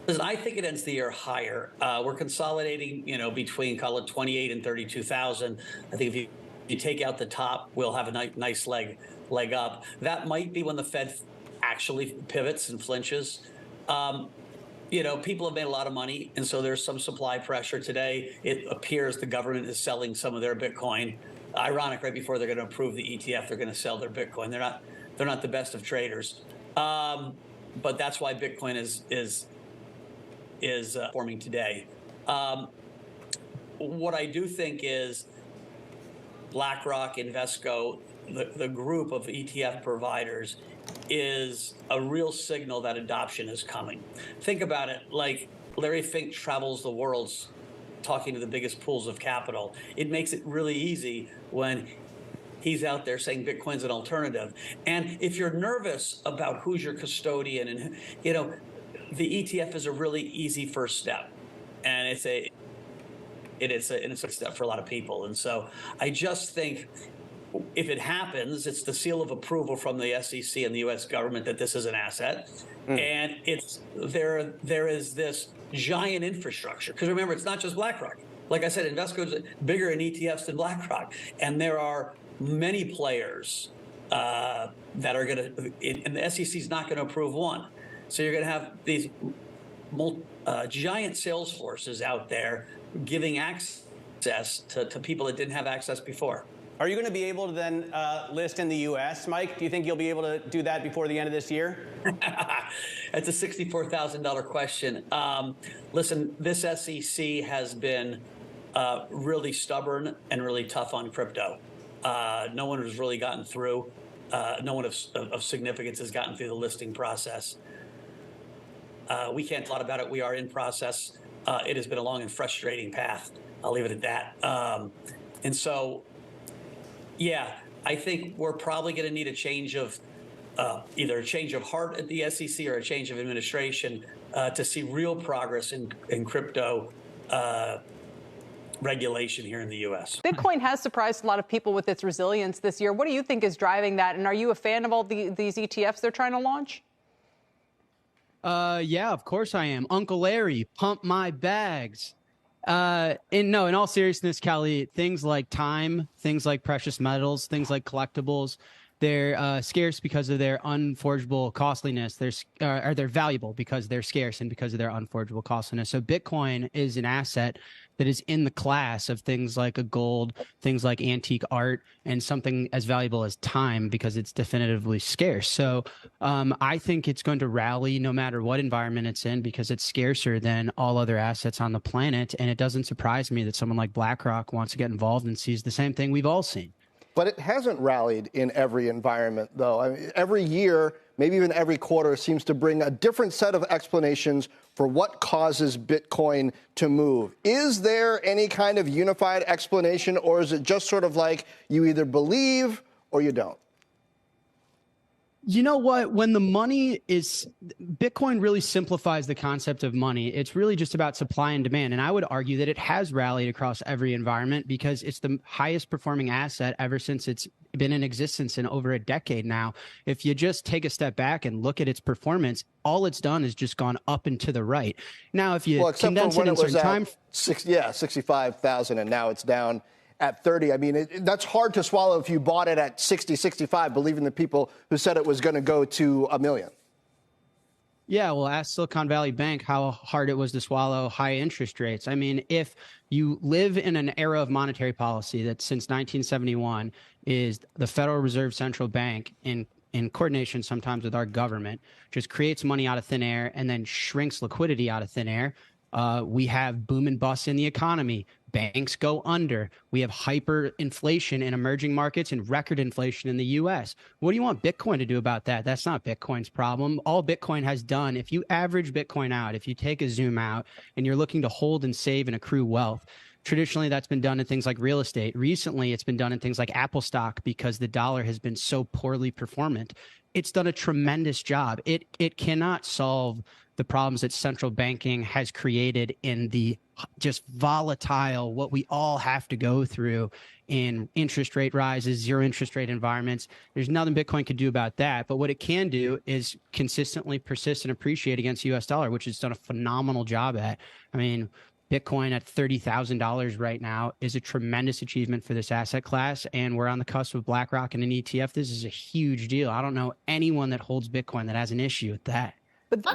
Listen, I think it ends the year higher. We're consolidating, between call it 28 and 32,000. I think if you take out the top, we'll have a nice leg up. That might be when the Fed actually pivots and flinches. Um, People have made a lot of money, and so there's some supply pressure today. It appears the government is selling some of their Bitcoin. Ironic, right before they're going to approve the ETF, they're going to sell their Bitcoin. They're not the best of traders, but that's why Bitcoin is forming today. What I do think is BlackRock, Invesco, the group of ETF providers is a real signal that adoption is coming. Think about it, like Larry Fink travels the world talking to the biggest pools of capital. It makes it really easy when he's out there saying Bitcoin's an alternative. And if you're nervous about who's your custodian, and the ETF is a really easy first step, and it's a step for a lot of people. And so I just think if it happens, it's the seal of approval from the SEC and the U.S. government that this is an asset. And there is this giant infrastructure. Because remember, it's not just BlackRock. Like I said, Invesco is bigger in ETFs than BlackRock. And there are many players that are going to, and the SEC is not going to approve one. So you're going to have these giant sales forces out there giving access to people that didn't have access before. Are you going to be able to then list in the U.S., Mike? Do you think you'll be able to do that before the end of this year? That's a $64,000 question. Listen, this SEC has been really stubborn and really tough on crypto. No one has really gotten through. No one of significance has gotten through the listing process. We can't talk about it. We are in process. It has been a long and frustrating path. I'll leave it at that. And so, yeah, I think we're probably going to need a change of either a change of heart at the SEC or a change of administration to see real progress in crypto regulation here in the U.S. Bitcoin has surprised a lot of people with its resilience this year. What do you think is driving that? And are you a fan of all these ETFs they're trying to launch? Yeah, of course I am. Uncle Larry, pump my bags. In all seriousness, Kelly, things like time, things like precious metals, things like collectibles, they're scarce because of their unforgeable costliness. They're valuable because they're scarce and because of their unforgeable costliness. So Bitcoin is an asset that is in the class of things like a gold, things like antique art, and something as valuable as time because it's definitively scarce. So I think it's going to rally no matter what environment it's in because it's scarcer than all other assets on the planet. And it doesn't surprise me that someone like BlackRock wants to get involved and sees the same thing we've all seen. But it hasn't rallied in every environment, though. I mean, every year, maybe even every quarter, seems to bring a different set of explanations for what causes Bitcoin to move. Is there any kind of unified explanation, or is it just sort of like you either believe or you don't? You know what? When the money is, Bitcoin really simplifies the concept of money. It's really just about supply and demand. And I would argue that it has rallied across every environment because it's the highest performing asset ever since it's been in existence in over a decade now. If you just take a step back and look at its performance, all it's done is just gone up and to the right. Now, if you condense it in certain time, 65,000, and now it's down at 30. I mean, that's hard to swallow if you bought it at 60, 65, believing the people who said it was going to go to $1 million. Yeah, well, ask Silicon Valley Bank how hard it was to swallow high interest rates. I mean, if you live in an era of monetary policy that since 1971 is the Federal Reserve Central Bank in coordination sometimes with our government, just creates money out of thin air and then shrinks liquidity out of thin air, we have boom and bust in the economy. Banks go under. We have hyperinflation in emerging markets and record inflation in the U.S. What do you want Bitcoin to do about that? That's not Bitcoin's problem. All Bitcoin has done, if you average Bitcoin out, if you take a zoom out and you're looking to hold and save and accrue wealth, traditionally that's been done in things like real estate. Recently, it's been done in things like Apple stock because the dollar has been so poorly performant. It's done a tremendous job. It cannot solve the problems that central banking has created in the just volatile, what we all have to go through in interest rate rises, zero interest rate environments. There's nothing Bitcoin could do about that. But what it can do is consistently persist and appreciate against the US dollar, which it's done a phenomenal job at. I mean, Bitcoin at $30,000 right now is a tremendous achievement for this asset class. And we're on the cusp of BlackRock and an ETF. This is a huge deal. I don't know anyone that holds Bitcoin that has an issue with that.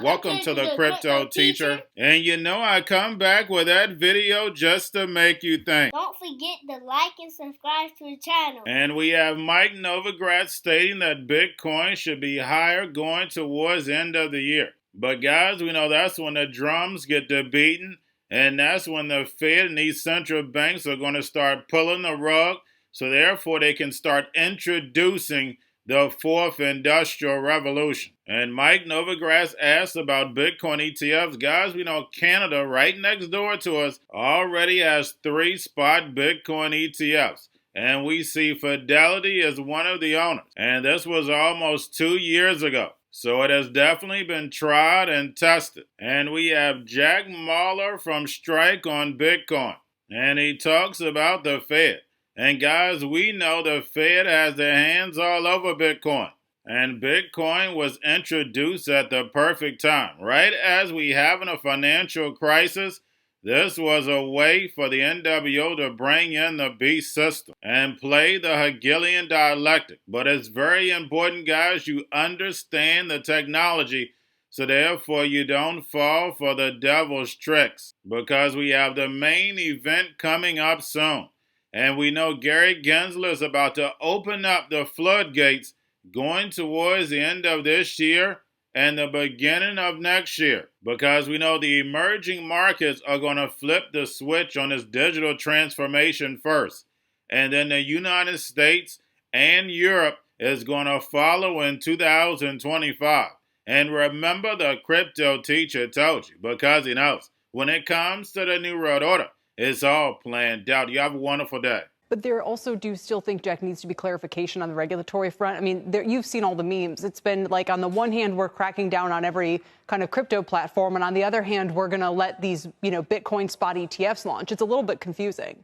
Welcome to the Crypto Teacher. And you know I come back with that video just to make you think. Don't forget to like and subscribe to the channel. And we have Mike Novogratz stating that Bitcoin should be higher going towards the end of the year. But guys, we know that's when the drums get to beating, and that's when the Fed and these central banks are going to start pulling the rug, so therefore they can start introducing the fourth industrial revolution. And Mike Novogratz asked about Bitcoin ETFs. Guys, we know Canada, right next door to us, already has 3 spot Bitcoin ETFs. And we see Fidelity as one of the owners. And this was almost 2 years ago. So it has definitely been tried and tested. And we have Jack Mahler from Strike on Bitcoin. And he talks about the Fed. And guys, we know the Fed has their hands all over Bitcoin. And Bitcoin was introduced at the perfect time. Right as we having a financial crisis, this was a way for the NWO to bring in the beast system and play the Hegelian dialectic. But it's very important, guys, you understand the technology, so therefore you don't fall for the devil's tricks, because we have the main event coming up soon. And we know Gary Gensler is about to open up the floodgates going towards the end of this year and the beginning of next year, because we know the emerging markets are going to flip the switch on this digital transformation first. And then the United States and Europe is going to follow in 2025. And remember, the Crypto Teacher told you, because he knows when it comes to the New World Order, it's all planned out. You have a wonderful day. But there also do still think, Jack, needs to be clarification on the regulatory front. I mean, you've seen all the memes. It's been like, on the one hand, we're cracking down on every kind of crypto platform, and on the other hand, we're going to let these, Bitcoin spot ETFs launch. It's a little bit confusing.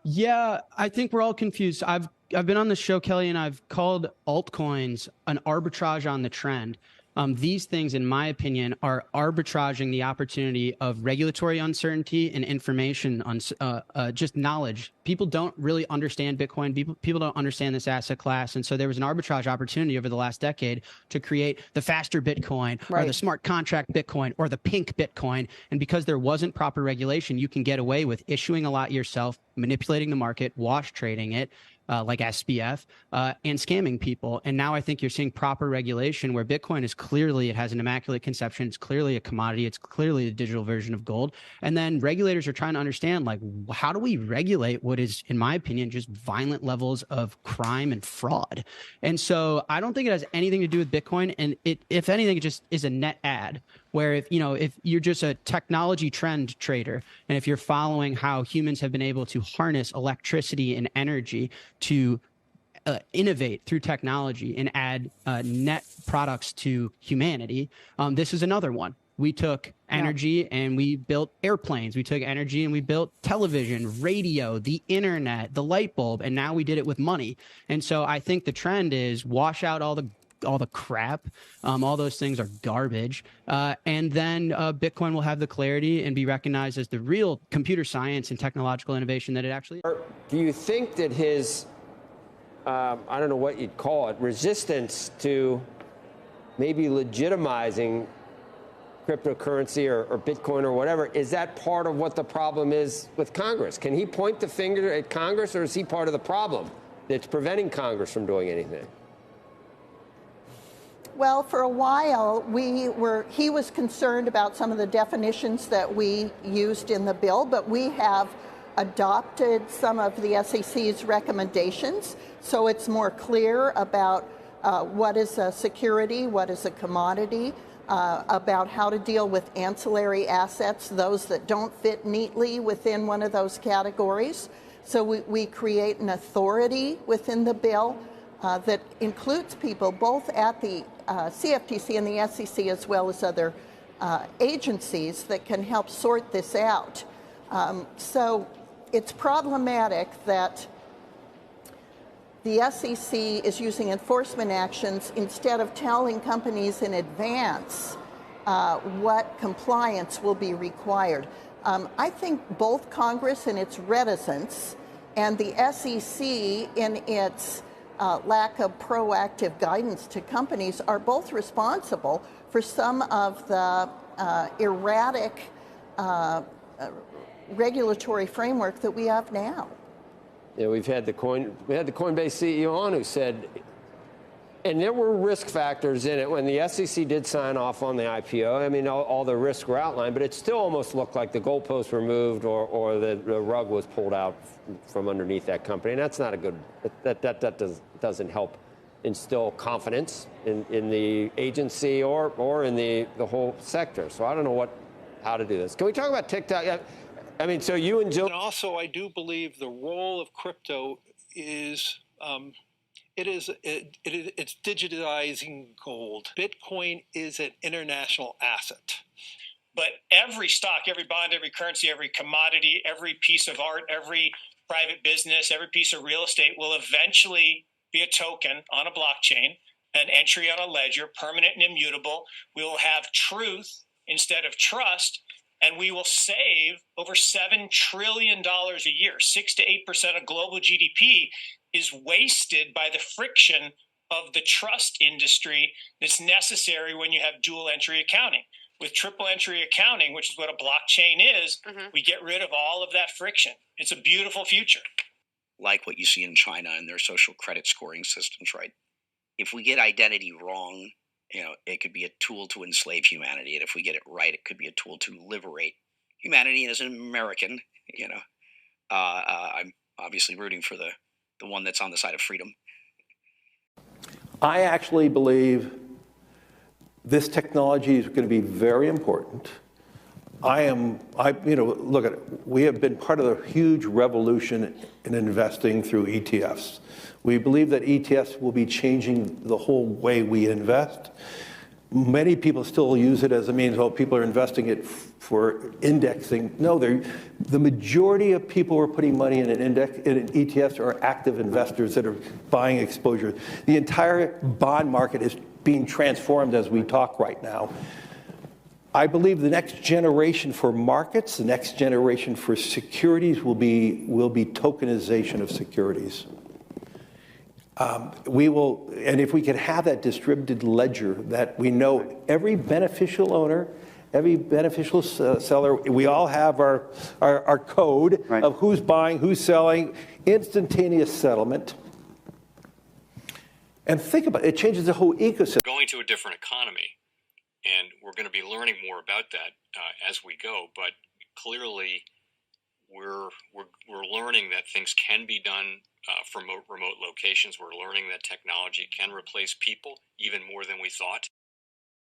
Yeah, I think we're all confused. I've been on the show, Kelly, and I've called altcoins an arbitrage on the trend. These things, in my opinion, are arbitraging the opportunity of regulatory uncertainty and information on just knowledge. People don't really understand Bitcoin. People don't understand this asset class. And so there was an arbitrage opportunity over the last decade to create the faster Bitcoin, right, or the smart contract Bitcoin, or the pink Bitcoin. And because there wasn't proper regulation, you can get away with issuing a lot yourself, manipulating the market, wash trading it, like SBF, and scamming people. And now I think you're seeing proper regulation where Bitcoin is clearly, it has an immaculate conception. It's clearly a commodity. It's clearly a digital version of gold. And then regulators are trying to understand, like, how do we regulate what is, in my opinion, just violent levels of crime and fraud? And so I don't think it has anything to do with Bitcoin. And it, if anything, it just is a net add, where if you're just a technology trend trader, and if you're following how humans have been able to harness electricity and energy to innovate through technology and add net products to humanity, this is another one. We took energy and we built airplanes. We took energy and we built television, radio, the internet, the light bulb, and now we did it with money. And so I think the trend is wash out all the crap. All those things are garbage. And then Bitcoin will have the clarity and be recognized as the real computer science and technological innovation that it actually is. Do you think that his, I don't know what you'd call it, resistance to maybe legitimizing cryptocurrency or Bitcoin or whatever, is that part of what the problem is with Congress? Can he point the finger at Congress, or is he part of the problem that's preventing Congress from doing anything? Well, for a while, he was concerned about some of the definitions that we used in the bill, but we have adopted some of the SEC's recommendations, so it's more clear about what is a security, what is a commodity, about how to deal with ancillary assets, those that don't fit neatly within one of those categories. So we create an authority within the bill that includes people both at the CFTC and the SEC as well as other agencies that can help sort this out. So it's problematic that the SEC is using enforcement actions instead of telling companies in advance what compliance will be required. I think both Congress in its reticence and the SEC in its lack of proactive guidance to companies are both responsible for some of the erratic regulatory framework that we have now. Yeah, we had the Coinbase CEO on who said, and there were risk factors in it when the SEC did sign off on the IPO. I mean, all the risks were outlined, but it still almost looked like the goalposts were moved or the rug was pulled out from underneath that company. And that's not a good, that doesn't help instill confidence in the agency or in the whole sector. So I don't know how to do this. Can we talk about TikTok? I mean, so you and Jill. And also, I do believe the role of crypto is it's digitizing gold. Bitcoin is an international asset. But every stock, every bond, every currency, every commodity, every piece of art, every private business, every piece of real estate will eventually be a token on a blockchain, an entry on a ledger, permanent and immutable. We will have truth instead of trust. And we will save over $7 trillion a year. 6 to 8% of global GDP is wasted by the friction of the trust industry that's necessary when you have dual entry accounting. With triple entry accounting, which is what a blockchain is, we get rid of all of that friction. It's a beautiful future. Like what you see in China and their social credit scoring systems, right? If we get identity wrong, it could be a tool to enslave humanity. And if we get it right, it could be a tool to liberate humanity. And as an American, I'm obviously rooting for the one that's on the side of freedom. I actually believe this technology is going to be very important. Look at it. We have been part of the huge revolution in investing through ETFs. We believe that ETFs will be changing the whole way we invest. Many people still use it as a means, people are investing it for indexing. No, the majority of people who are putting money in in ETFs are active investors that are buying exposure. The entire bond market is being transformed as we talk right now. I believe the next generation for markets, the next generation for securities will be tokenization of securities. And if we can have that distributed ledger that we know every beneficial owner, every beneficial seller, we all have our code of who's buying, who's selling, instantaneous settlement. And think about it, it changes the whole ecosystem. Going to a different economy, and we're going to be learning more about that as we go. But clearly, we're learning that things can be done from remote locations. We're learning that technology can replace people even more than we thought.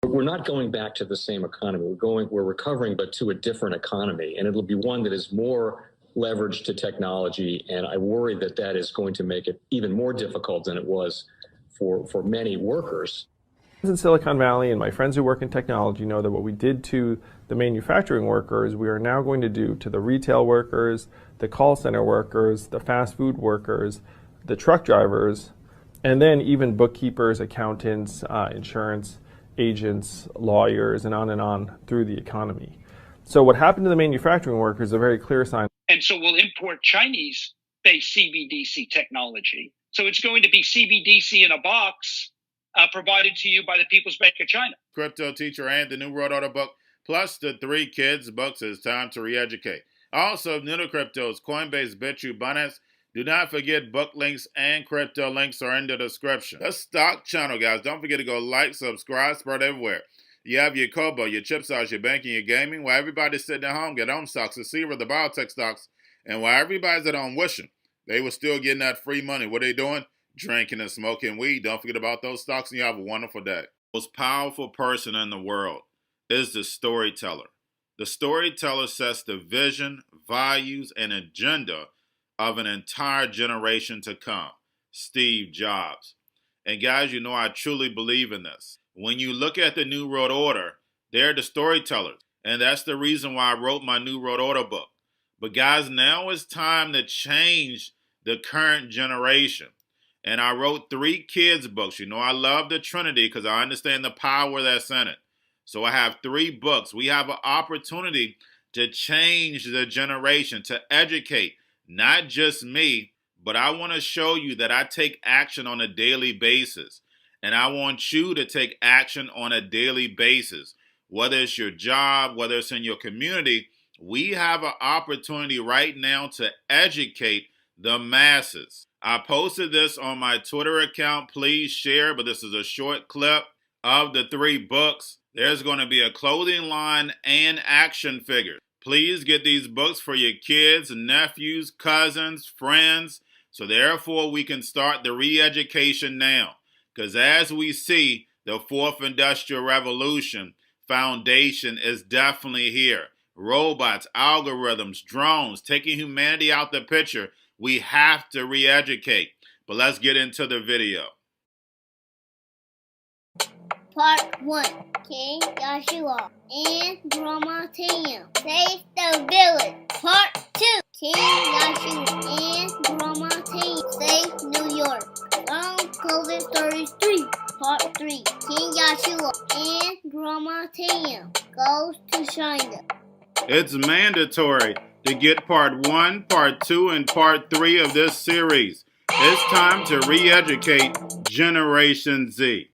We're not going back to the same economy. We're recovering, but to a different economy, and it'll be one that is more leveraged to technology. And I worry that is going to make it even more difficult than it was for many workers. In Silicon Valley, and my friends who work in technology know that what we did to the manufacturing workers, we are now going to do to the retail workers, the call center workers, the fast food workers, the truck drivers, and then even bookkeepers, accountants, insurance agents, lawyers, and on through the economy. So what happened to the manufacturing workers is a very clear sign. And so we'll import Chinese-based CBDC technology. So it's going to be CBDC in a box provided to you by the People's Bank of China. Cryptoteacher and the New World Order book, plus the 3 Kids books. It's time to re-educate. Also, new to cryptos, Coinbase, Bitrue, Binance. Do not forget book links and crypto links are in the description. The stock channel, guys. Don't forget to go like, subscribe, spread everywhere. You have your Kobo, your chip stocks, your banking, your gaming. While everybody's sitting at home, get on stocks, the Seaver, the biotech stocks. And while everybody's at home wishing they were still getting that free money, what are they doing? Drinking and smoking weed. Don't forget about those stocks, and you have a wonderful day. The most powerful person in the world is the storyteller. The storyteller sets the vision, values, and agenda of an entire generation to come. Steve Jobs. And guys, you know I truly believe in this. When you look at the New World Order, they're the storytellers. And that's the reason why I wrote my New World Order book. But guys, now it's time to change the current generation. And I wrote 3 kids' books. You know, I love the Trinity because I understand the power that's in it. So I have 3 books. We have an opportunity to change the generation, to educate, not just me, but I want to show you that I take action on a daily basis. And I want you to take action on a daily basis. Whether it's your job, whether it's in your community, we have an opportunity right now to educate the masses. I posted this on my Twitter account. Please share, but this is a short clip of the 3 books. There's going to be a clothing line and action figures. Please get these books for your kids, nephews, cousins, friends, so therefore we can start the re-education now. Because as we see, the 4th Industrial Revolution foundation is definitely here. Robots, algorithms, drones, taking humanity out the picture. We have to re-educate. But let's get into the video. Part 1. King Joshua and Grandma Tam save the village. Part 2. King Joshua and Grandma Tam save New York from COVID-33. Part 3. King Joshua and Grandma Tam goes to China. It's mandatory to get part 1, part 2, and part 3 of this series. It's time to re-educate Generation Z.